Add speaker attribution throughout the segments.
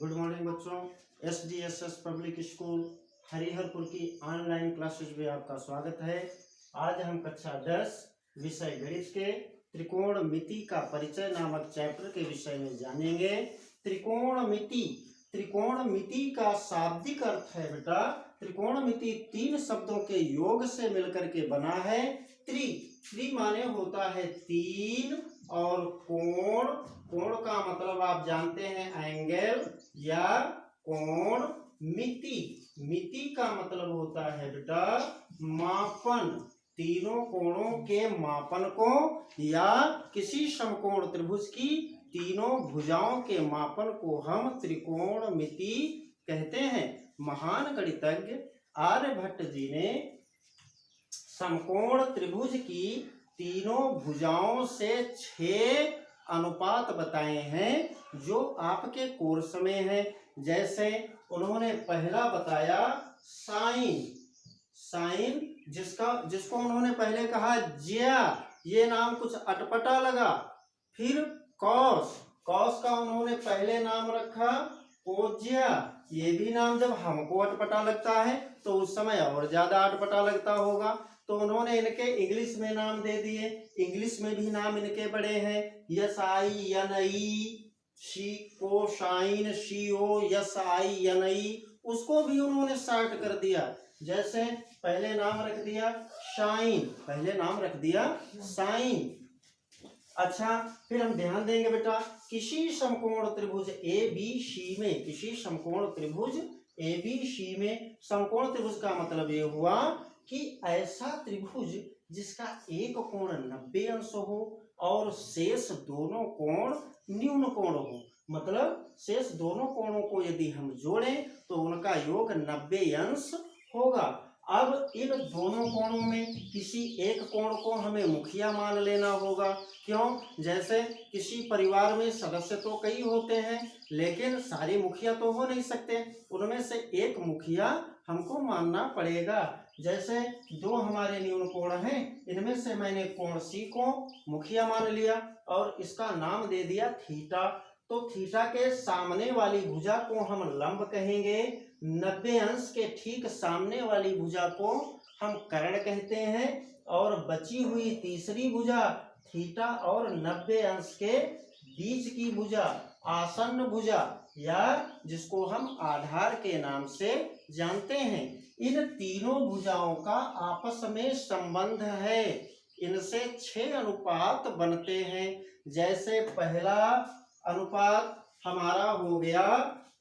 Speaker 1: Good morning बच्चों। SDSS public school Hariharpur की online classes में आपका स्वागत है। आज हम कक्षा 10 विषय गणित के त्रिकोणमिति का परिचय नामक चैप्टर के विषय में जानेंगे। त्रिकोणमिति, त्रिकोणमिति का शाब्दिक अर्थ है बेटा, त्रिकोणमिति 3 शब्दों के योग से मिलकर के बना है। त्रि माने होता है 3 और कोण, कोण का मतलब आप जानते हैं एंगल या कोण। मिति, मिति का मतलब होता है बेटा मापन, तीनों कोणों के मापन को या किसी समकोण त्रिभुज की तीनों भुजाओं के मापन को हम त्रिकोणमिति कहते हैं। महान गणितज्ञ आर्यभट्ट जी ने समकोण त्रिभुज की तीनों भुजाओं से 6 अनुपात बताए हैं जो आपके कोर्स में है। जैसे उन्होंने पहला बताया साइन, साइन जिसको उन्होंने पहले कहा ज्या, ये नाम कुछ अटपटा लगा। फिर कॉस, कॉस का उन्होंने पहले नाम रखा कोज्या, ये भी नाम जब हमको अटपटा लगता है तो उस समय और ज्यादा अटपटा लगता होगा, तो उन्होंने इनके इंग्लिश में नाम दे दिए। इंग्लिश में भी नाम इनके बड़े हैं, यस आई एन आई, शी को शाइन, शी ओ यस आई एन आई, उसको भी उन्होंने शॉर्ट कर दिया। जैसे पहले नाम रख दिया शाइन, पहले नाम रख दिया साइन। अच्छा, फिर हम ध्यान देंगे बेटा, किसी समकोण त्रिभुज ABC में, किसी समकोण त्रिभुज ABC में, समकोण त्रिभुज का मतलब ये हुआ कि ऐसा त्रिभुज जिसका एक कोण 90 अंश हो और शेष दोनों कोण न्यून कोण हो, मतलब शेष दोनों कोणों को यदि हम जोड़ें तो उनका योग 90 अंश होगा। अब इन दोनों कोणों में किसी एक कोण को हमें मुखिया मान लेना होगा। क्यों? जैसे किसी परिवार में सदस्य तो कई होते हैं लेकिन सारे मुखिया तो हो नहीं सकते, उनमें से एक मुखिया हमको मानना पड़ेगा। जैसे 2 हमारे न्यून कोण हैं, इनमें से मैंने कोण C को मुखिया मान लिया और इसका नाम दे दिया थीटा। तो थीटा के सामने वाली भुजा को हम लंब कहेंगे, 90 अंश के ठीक सामने वाली भुजा को हम कर्ण कहते हैं, और बची हुई तीसरी भुजा थीटा और 90 अंश के बीच की भुजा आसन्न भुजा या जिसको हम आधार के नाम से जानते हैं। इन तीनों भुजाओं का आपस में संबंध है, इनसे 6 अनुपात बनते हैं। जैसे पहला अनुपात हमारा हो गया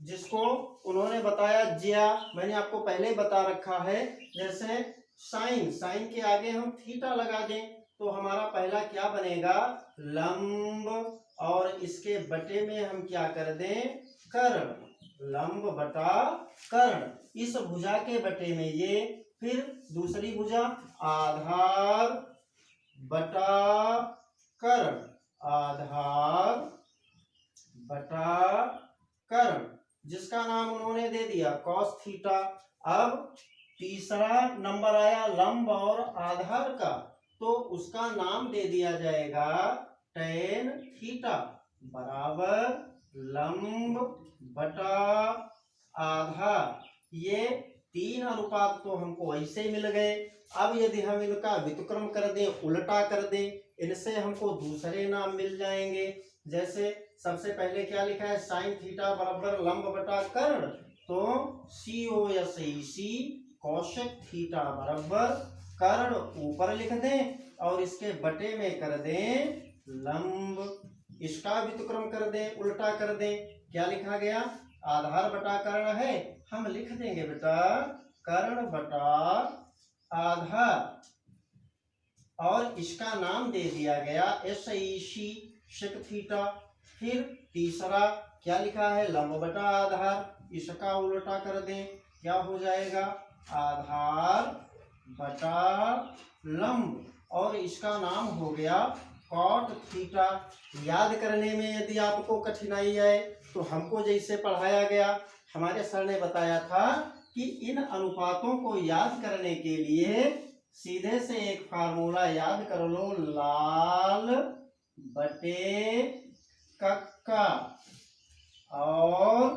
Speaker 1: जिसको उन्होंने बताया ज्या, मैंने आपको पहले बता रखा है। जैसे साइन, साइन के आगे हम थीटा लगा दें तो हमारा पहला क्या बनेगा लंब, और इसके बटे में हम क्या कर दें कर्ण, लंब बटा कर्ण। इस भुजा के बटे में ये, फिर दूसरी भुजा आधार बटा कर्ण, आधार बटा कर्ण, जिसका नाम उन्होंने दे दिया कॉस थीटा। अब तीसरा नंबर आया लंब और आधार का, तो उसका नाम दे दिया जाएगा टेन थीटा बराबर लंब बटा आधार। ये 3 अनुपात तो हमको ऐसे ही मिल गए। अब यदि हम इनका व्युत्क्रम कर दें, उल्टा कर दें, इनसे हमको दूसरे नाम मिल जाएंगे। जैसे सबसे पहले क्या लिखा है साइन थीटा बराबर लंब बटा कर्ण, तो COSEC कोशेक थीटा बराबर कर्ण ऊपर लिख दें और इसके बटे में कर दें लंब। इसका व्युत्क्रम कर दें, उल्टा कर दें, क्या लिखा गया आधार बटा कर्ण है, हम लिख देंगे बेटा कर्ण बटा आधार, और इसका नाम दे दिया गया SEC शेक थीटा। फिर तीसरा क्या लिखा है लंब बटा आधार, इसका उल्टा कर दें, क्या हो जाएगा आधार बटा लंब, और इसका नाम हो गया कॉट थीटा। याद करने में यदि आपको कठिनाई आए तो हमको जैसे पढ़ाया गया, हमारे सर ने बताया था कि इन अनुपातों को याद करने के लिए सीधे से एक फार्मूला याद कर लो, लाल बटे कक्का और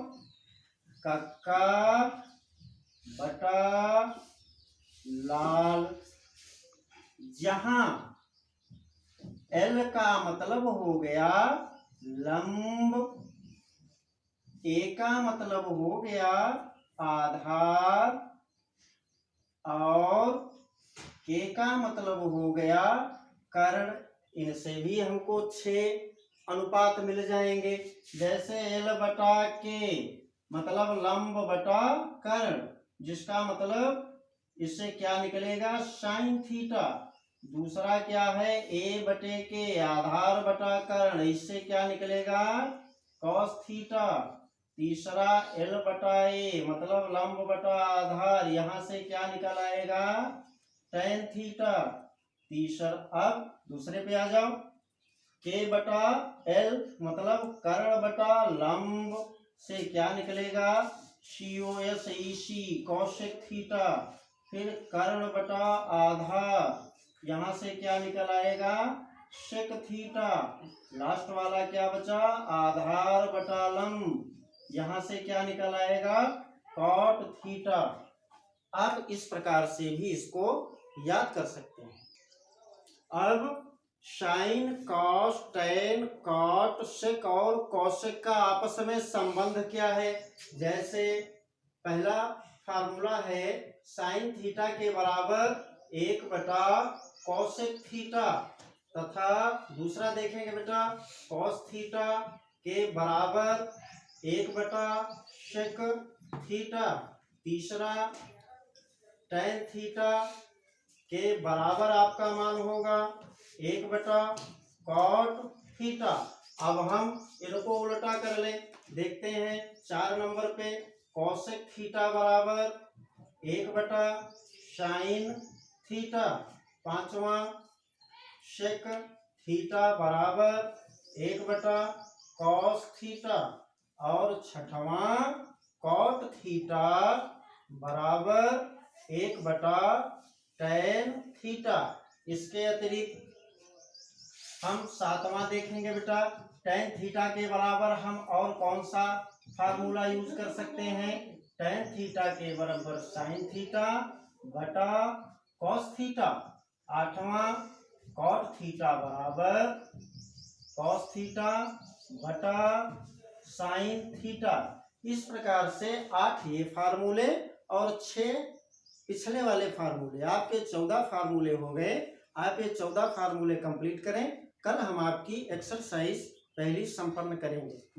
Speaker 1: हो गया लंब, ए का मतलब हो गया आधार और के का मतलब हो गया कर्ण। इनसे भी हमको 6 अनुपात मिल जाएंगे। जैसे एल बटा के मतलब लंब बटा कर्ण, जिसका मतलब इससे क्या निकलेगा साइन थीटा। दूसरा क्या है ए बटे के आधार बटा कर्ण, इससे क्या निकलेगा कॉस थीटा। तीसरा एल बटा ए मतलब लंब बटा आधार, यहां से क्या निकल आएगा tan थीटा। तीसरा अब दूसरे पे आ जाओ, के बटा एल मतलब कर्ण बटा लंब से क्या निकलेगा COS EC कौशिक थीटा। फिर कर्ण बटा आधार, यहां से क्या निकल आएगा सेक थीटा। लास्ट वाला क्या बचा आधार बटा लंब, यहां से क्या निकल आएगा कॉट थीटा। आप इस प्रकार से भी इसको याद कर सकते हैं। अब sine cos tan cot sec और कौशिक का आपस में संबंध क्या है। जैसे पहला फार्मूला है साइन थीटा के बराबर 1 बटा कौशिक थीटा, तथा दूसरा देखेंगे बेटा कॉस थीटा के बराबर 1 बटा सेक थीटा। तीसरा टैन थीटा के बराबर आपका मान होगा 1 बटा कॉट थीटा। अब हम इनको उल्टा कर ले, देखते हैं 4 नंबर पे कौशिक थीटा बराबर 1 बटा साइन थीटा। पांचवा सेक थीटा बराबर 1 बटा कॉस थीटा। और छठवां कॉट थीटा बराबर 1 बटा टैन थीटा। इसके अतिरिक्त हम सातवां देखेंगे बेटा टैन थीटा के बराबर हम और कौन सा फार्मूला यूज कर सकते हैं। टैन थीटा के बराबर साइन थीटा बटा कॉस थीटा। आठवां कॉट थीटा बराबर कॉस थीटा बटा साइन थीटा। इस प्रकार से 8 ये फार्मूले और 6 पिछले वाले फार्मूले, आपके 14 फार्मूले हो गए। आप ये 14 फार्मूले कंप्लीट करें। कल हम आपकी एक्सरसाइज पहली संपन्न करेंगे।